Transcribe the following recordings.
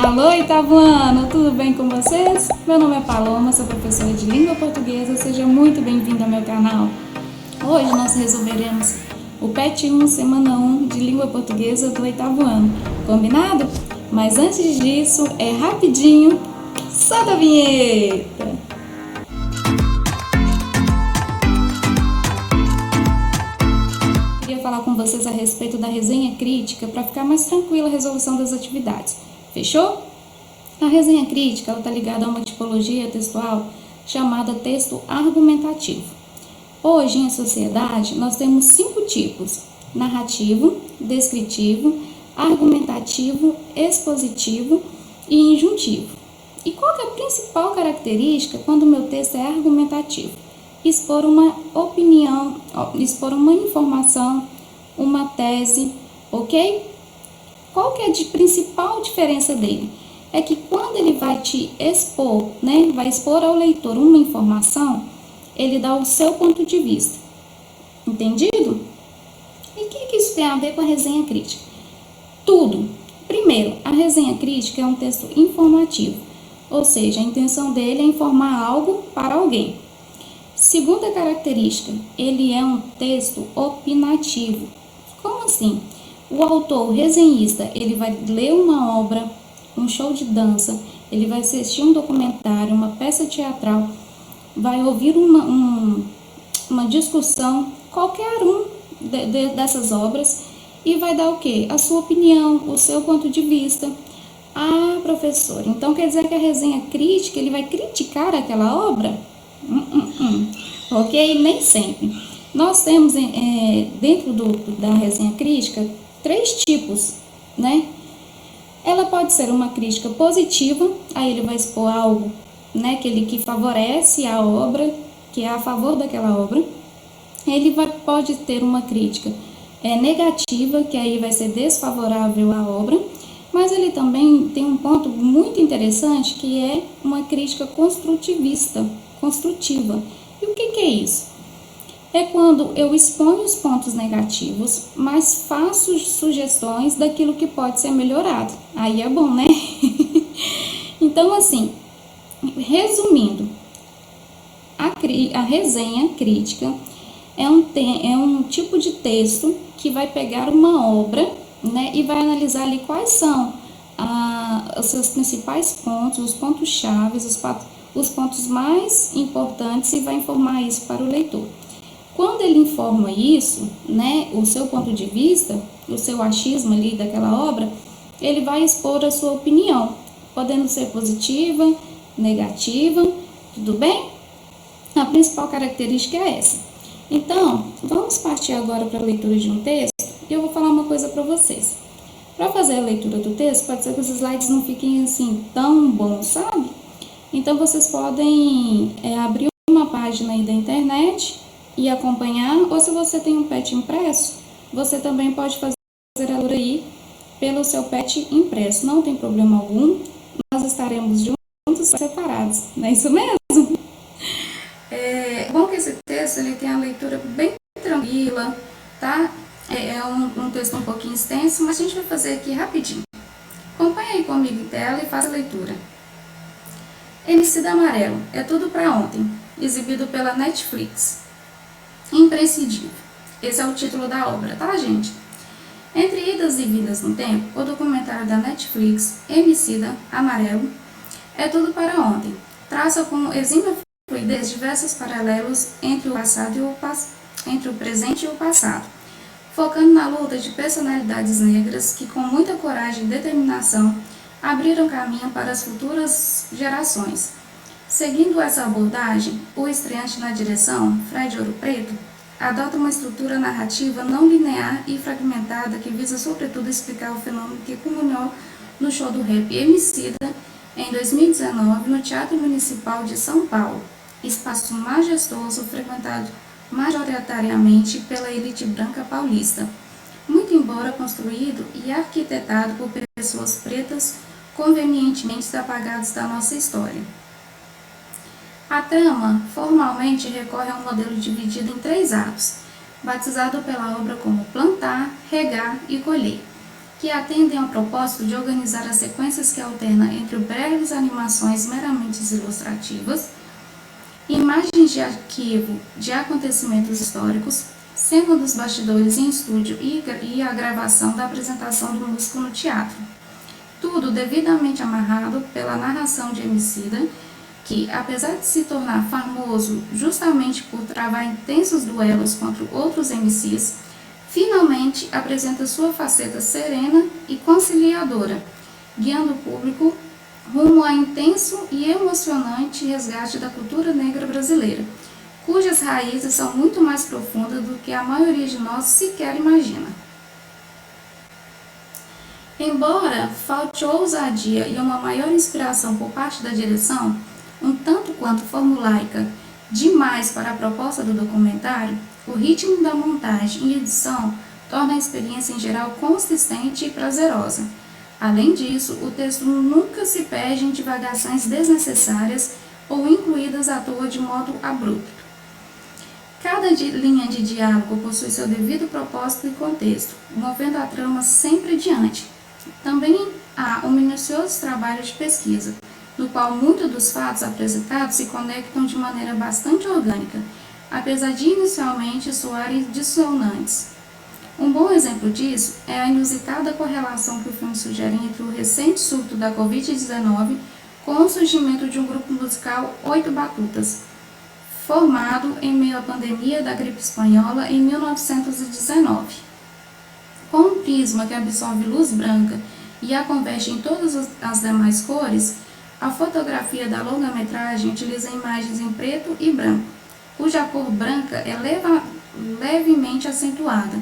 Alô, Itabuano, tudo bem com vocês? Meu nome é Paloma, sou professora de língua portuguesa, seja muito bem-vindo ao meu canal. Hoje nós resolveremos o PET 1, semana 1 de língua portuguesa do 8º ano, combinado? Mas antes disso, é rapidinho, solta a vinheta! Queria falar com vocês a respeito da resenha crítica para ficar mais tranquila a resolução das atividades. Fechou? A resenha crítica está ligada a uma tipologia textual chamada texto argumentativo. Hoje, em sociedade, nós temos 5 tipos: narrativo, descritivo, argumentativo, expositivo e injuntivo. E qual que é a principal característica quando o meu texto é argumentativo? Expor uma opinião, expor uma informação, uma tese, ok? Qual que é a principal diferença dele? É que quando ele vai te expor, vai expor ao leitor uma informação, ele dá o seu ponto de vista. Entendido? E o que isso tem a ver com a resenha crítica? Tudo. Primeiro, a resenha crítica é um texto informativo, ou seja, a intenção dele é informar algo para alguém. Segunda característica, ele é um texto opinativo. Como assim? O autor, o resenhista, ele vai ler uma obra, um show de dança, ele vai assistir um documentário, uma peça teatral, vai ouvir uma discussão, qualquer dessas obras, e vai dar o quê? A sua opinião, o seu ponto de vista. Ah, professor, então quer dizer que a resenha crítica, ele vai criticar aquela obra? Ok? Nem sempre. Nós temos dentro da resenha crítica 3 tipos, Ela pode ser uma crítica positiva, aí ele vai expor algo, que favorece a obra, que é a favor daquela obra. Ele pode ter uma crítica negativa, que aí vai ser desfavorável à obra, mas ele também tem um ponto muito interessante, que é uma crítica construtiva. E o que é isso? É quando eu exponho os pontos negativos, mas faço sugestões daquilo que pode ser melhorado. Aí é bom, né? Então, assim, resumindo, a resenha crítica é um tipo de texto que vai pegar uma obra, e vai analisar ali quais são os seus principais pontos, os pontos chaves, os pontos mais importantes, e vai informar isso para o leitor. Quando ele informa isso, o seu ponto de vista, o seu achismo ali daquela obra, ele vai expor a sua opinião, podendo ser positiva, negativa, tudo bem? A principal característica é essa. Então, vamos partir agora para a leitura de um texto, e eu vou falar uma coisa para vocês. Para fazer a leitura do texto, pode ser que os slides não fiquem assim tão bons, sabe? Então, vocês podem abrir uma página aí da internet e acompanhar, ou se você tem um PET impresso, você também pode fazer a leitura aí pelo seu PET impresso, não tem problema algum, nós estaremos juntos, separados, não é isso mesmo? É bom que esse texto ele tem a leitura bem tranquila, tá? É um texto um pouquinho extenso, mas a gente vai fazer aqui rapidinho. Acompanhe aí comigo em tela e faça a leitura. Emicida Amarelo, é tudo pra ontem, exibido pela Netflix. Imprescindível. Esse é o título da obra, tá, gente? Entre idas e vindas no tempo, o documentário da Netflix, Emicida Amarelo, é tudo para ontem. Traça com exímia fluidez diversos paralelos entre o presente e o passado, focando na luta de personalidades negras que, com muita coragem e determinação, abriram caminho para as futuras gerações. Seguindo essa abordagem, o estreante na direção, Fred Ouro Preto, adota uma estrutura narrativa não linear e fragmentada que visa sobretudo explicar o fenômeno que culminou no show do rap Emicida em 2019 no Teatro Municipal de São Paulo, espaço majestoso frequentado majoritariamente pela elite branca paulista, muito embora construído e arquitetado por pessoas pretas convenientemente apagadas da nossa história. A trama formalmente recorre a um modelo dividido em 3 atos, batizado pela obra como Plantar, Regar e Colher. que atendem ao propósito de organizar as sequências que alternam entre breves animações meramente ilustrativas, imagens de arquivo de acontecimentos históricos, cena dos bastidores em estúdio e a gravação da apresentação do músico no teatro. Tudo devidamente amarrado pela narração de Emicida, que, apesar de se tornar famoso justamente por travar intensos duelos contra outros MCs, finalmente apresenta sua faceta serena e conciliadora, guiando o público rumo a intenso e emocionante resgate da cultura negra brasileira, cujas raízes são muito mais profundas do que a maioria de nós sequer imagina. Embora falte ousadia e uma maior inspiração por parte da direção, um tanto quanto formulaica demais para a proposta do documentário, o ritmo da montagem e edição torna a experiência em geral consistente e prazerosa. Além disso, o texto nunca se perde em divagações desnecessárias ou incluídas à toa de modo abrupto. Cada linha de diálogo possui seu devido propósito e contexto, movendo a trama sempre adiante. Também há um minucioso trabalho de pesquisa, no qual muitos dos fatos apresentados se conectam de maneira bastante orgânica, apesar de inicialmente soarem dissonantes. Um bom exemplo disso é a inusitada correlação que o filme sugere entre o recente surto da Covid-19 com o surgimento de um grupo musical Oito Batutas, formado em meio à pandemia da gripe espanhola em 1919. Com um prisma que absorve luz branca e a converte em todas as demais cores, a fotografia da longa-metragem utiliza imagens em preto e branco, cuja cor branca é levemente acentuada,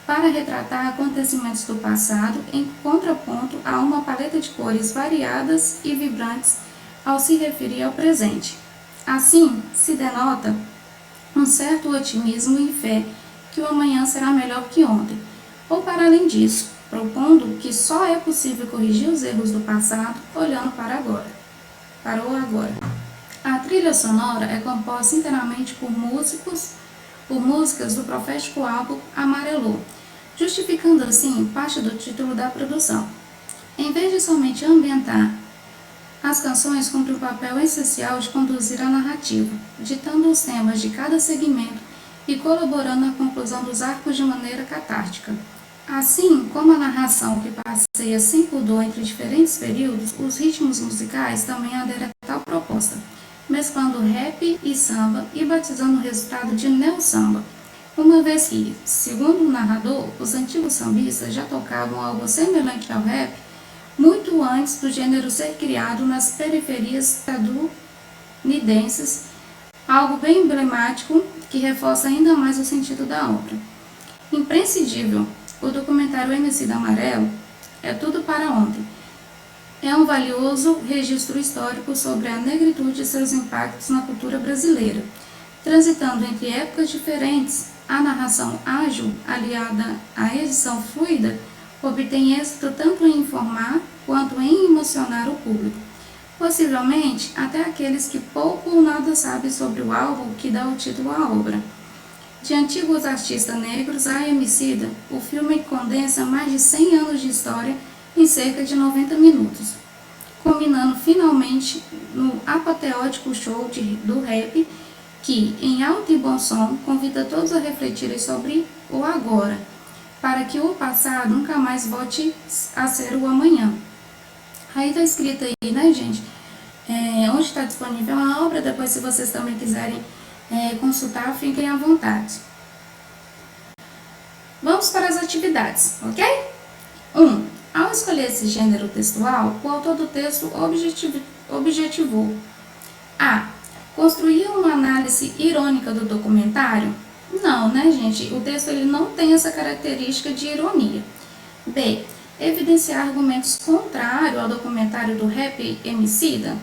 para retratar acontecimentos do passado em contraponto a uma paleta de cores variadas e vibrantes ao se referir ao presente. Assim, se denota um certo otimismo e fé que o amanhã será melhor que ontem, ou para além disso, propondo que só é possível corrigir os erros do passado olhando para o agora. A trilha sonora é composta inteiramente por músicas do profético álbum Amarelô, justificando assim parte do título da produção. Em vez de somente ambientar, as canções cumprem o papel essencial de conduzir a narrativa, ditando os temas de cada segmento e colaborando na conclusão dos arcos de maneira catártica. Assim como a narração que passeia sem pudor entre diferentes períodos, os ritmos musicais também aderem a tal proposta, mesclando rap e samba e batizando o resultado de neo-samba, uma vez que, segundo o narrador, os antigos sambistas já tocavam algo semelhante ao rap muito antes do gênero ser criado nas periferias estadunidenses, algo bem emblemático que reforça ainda mais o sentido da obra. Imprescindível, o documentário Emicida Amarelo é tudo para ontem. É um valioso registro histórico sobre a negritude e seus impactos na cultura brasileira, transitando entre épocas diferentes. A narração ágil, aliada à edição fluida, obtém êxito tanto em informar quanto em emocionar o público, possivelmente até aqueles que pouco ou nada sabem sobre o álbum que dá o título à obra. De antigos artistas negros a Emicida, o filme condensa mais de 100 anos de história em cerca de 90 minutos, culminando finalmente no apoteótico show do rap que, em alto e bom som, convida todos a refletirem sobre o agora, para que o passado nunca mais volte a ser o amanhã. Aí está escrito aí, né, gente? Onde está disponível a obra, depois se vocês também quiserem consultar, fiquem à vontade. Vamos para as atividades, ok? 1. Ao escolher esse gênero textual, o autor do texto objetivou a. Construir uma análise irônica do documentário? Não, né, gente? O texto ele não tem essa característica de ironia. B. Evidenciar argumentos contrários ao documentário do rap Emicida?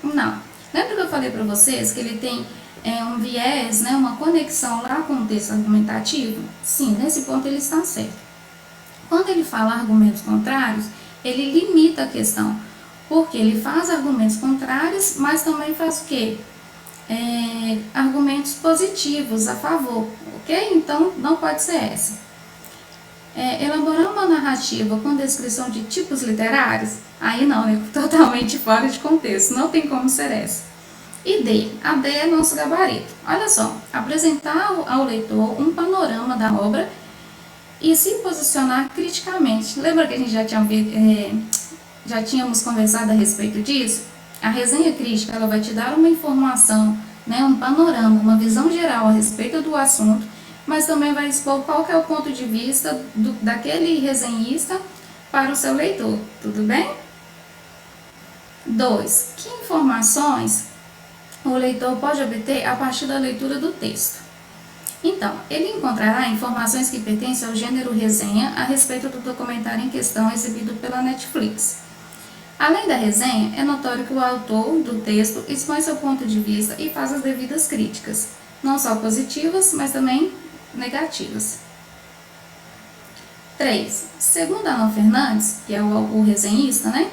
Não. Lembra que eu falei para vocês que ele tem um viés, né, uma conexão lá com o texto argumentativo? Sim, nesse ponto ele está certo. Quando ele fala argumentos contrários, ele limita a questão, porque ele faz argumentos contrários, mas também faz o quê? Argumentos positivos a favor, ok? Então, não pode ser essa. elaborar uma narrativa com descrição de tipos literários, aí não, é totalmente fora de contexto, não tem como ser essa. E D, a D é nosso gabarito. Olha só, apresentar ao leitor um panorama da obra e se posicionar criticamente. Lembra que a gente já tínhamos conversado a respeito disso? A resenha crítica ela vai te dar uma informação, né, um panorama, uma visão geral a respeito do assunto, mas também vai expor qual que é o ponto de vista daquele resenhista para o seu leitor, tudo bem? 2. Que informações o leitor pode obter a partir da leitura do texto? Então, ele encontrará informações que pertencem ao gênero resenha a respeito do documentário em questão exibido pela Netflix. Além da resenha, é notório que o autor do texto expõe seu ponto de vista e faz as devidas críticas, não só positivas, mas também negativas. 3. Segundo Alan Fernandes, que é o resenhista, né?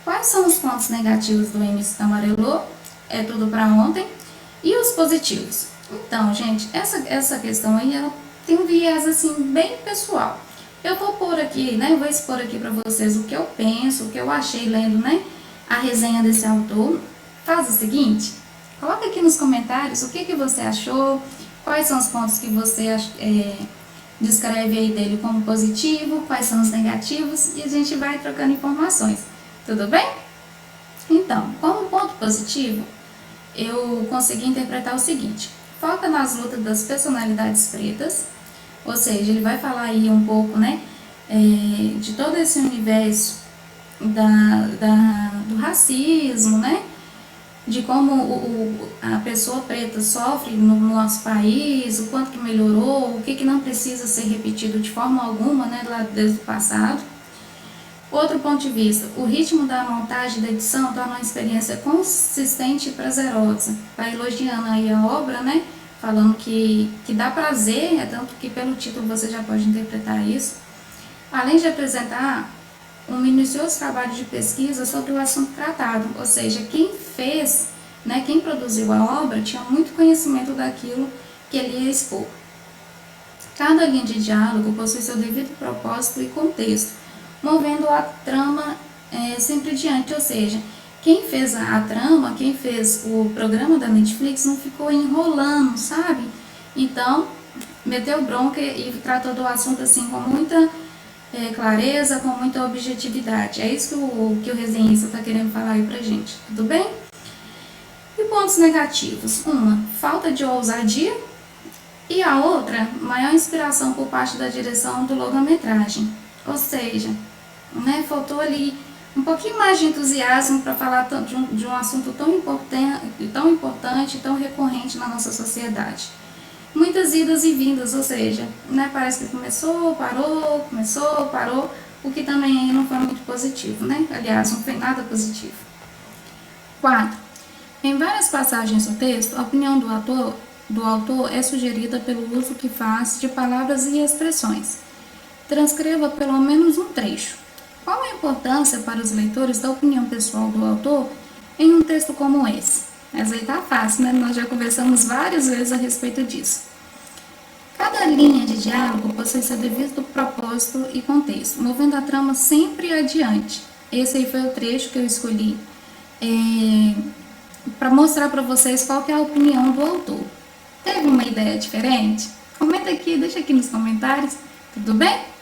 Quais são os pontos negativos do MC Tamarelô? É tudo para ontem. E os positivos? Então, gente, essa questão aí ela tem um viés assim bem pessoal. Eu vou pôr aqui, né? Vou expor aqui para vocês o que eu penso, o que eu achei lendo, né? A resenha desse autor. Faz o seguinte, coloca aqui nos comentários o que você achou, quais são os pontos que você descreve aí dele como positivo, quais são os negativos, e a gente vai trocando informações, tudo bem? Então, como ponto positivo, eu consegui interpretar o seguinte: foca nas lutas das personalidades pretas, ou seja, ele vai falar aí um pouco, né, de todo esse universo do racismo, né, de como a pessoa preta sofre no nosso país, o quanto que melhorou, o que não precisa ser repetido de forma alguma, né, lá desde o passado. Outro ponto de vista, o ritmo da montagem e da edição torna uma experiência consistente e prazerosa. Está elogiando aí a obra, né, falando que dá prazer, tanto que pelo título você já pode interpretar isso. Além de apresentar um minucioso trabalho de pesquisa sobre o assunto tratado, ou seja, quem fez, né, quem produziu a obra tinha muito conhecimento daquilo que ele ia expor. Cada linha de diálogo possui seu devido propósito e contexto, movendo a trama sempre diante, ou seja, quem fez a trama, quem fez o programa da Netflix não ficou enrolando, sabe? Então, meteu bronca e tratou do assunto assim com muita clareza, com muita objetividade. É isso que o resenhista está querendo falar aí pra gente, tudo bem? E pontos negativos? Uma, falta de ousadia, e a outra, maior inspiração por parte da direção do longa-metragem. Ou seja, né, faltou ali um pouquinho mais de entusiasmo para falar de um assunto tão importante, tão recorrente na nossa sociedade. Muitas idas e vindas, ou seja, né, parece que começou, parou, o que também aí não foi muito positivo, né? Aliás, não foi nada positivo. 4. Em várias passagens do texto, a opinião do autor é sugerida pelo uso que faz de palavras e expressões. Transcreva pelo menos um trecho. Qual a importância para os leitores da opinião pessoal do autor em um texto como esse? Mas aí tá fácil, né? Nós já conversamos várias vezes a respeito disso. Cada linha de diálogo possui seu devido propósito e contexto, movendo a trama sempre adiante. Esse aí foi o trecho que eu escolhi para mostrar para vocês qual que é a opinião do autor. Teve uma ideia diferente? Comenta aqui, deixa aqui nos comentários, tudo bem?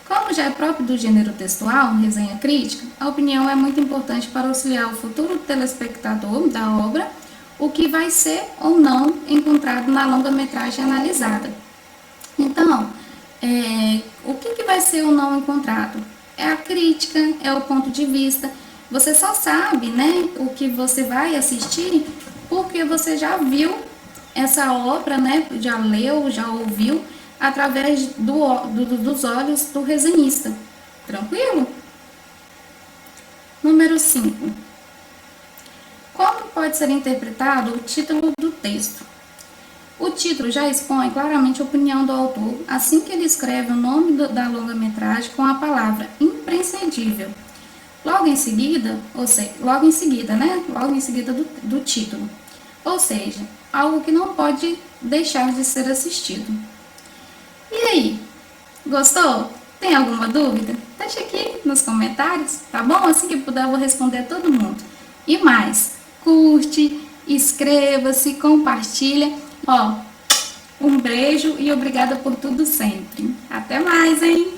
Como já é próprio do gênero textual, resenha crítica, a opinião é muito importante para auxiliar o futuro telespectador da obra, o que vai ser ou não encontrado na longa-metragem analisada. Então, o que vai ser ou não encontrado? É a crítica, é o ponto de vista. Você só sabe, né, o que você vai assistir porque você já viu essa obra, né, já leu, já ouviu, através dos olhos do resenhista. Tranquilo? Número 5. Como pode ser interpretado o título do texto? O título já expõe claramente a opinião do autor assim que ele escreve o nome da longa-metragem com a palavra imprescindível. Logo em seguida do título. Ou seja, algo que não pode deixar de ser assistido. E aí, gostou? Tem alguma dúvida? Deixa aqui nos comentários, tá bom? Assim que puder eu vou responder a todo mundo. E mais, curte, inscreva-se, compartilha. Ó, um beijo e obrigada por tudo sempre. Até mais, hein?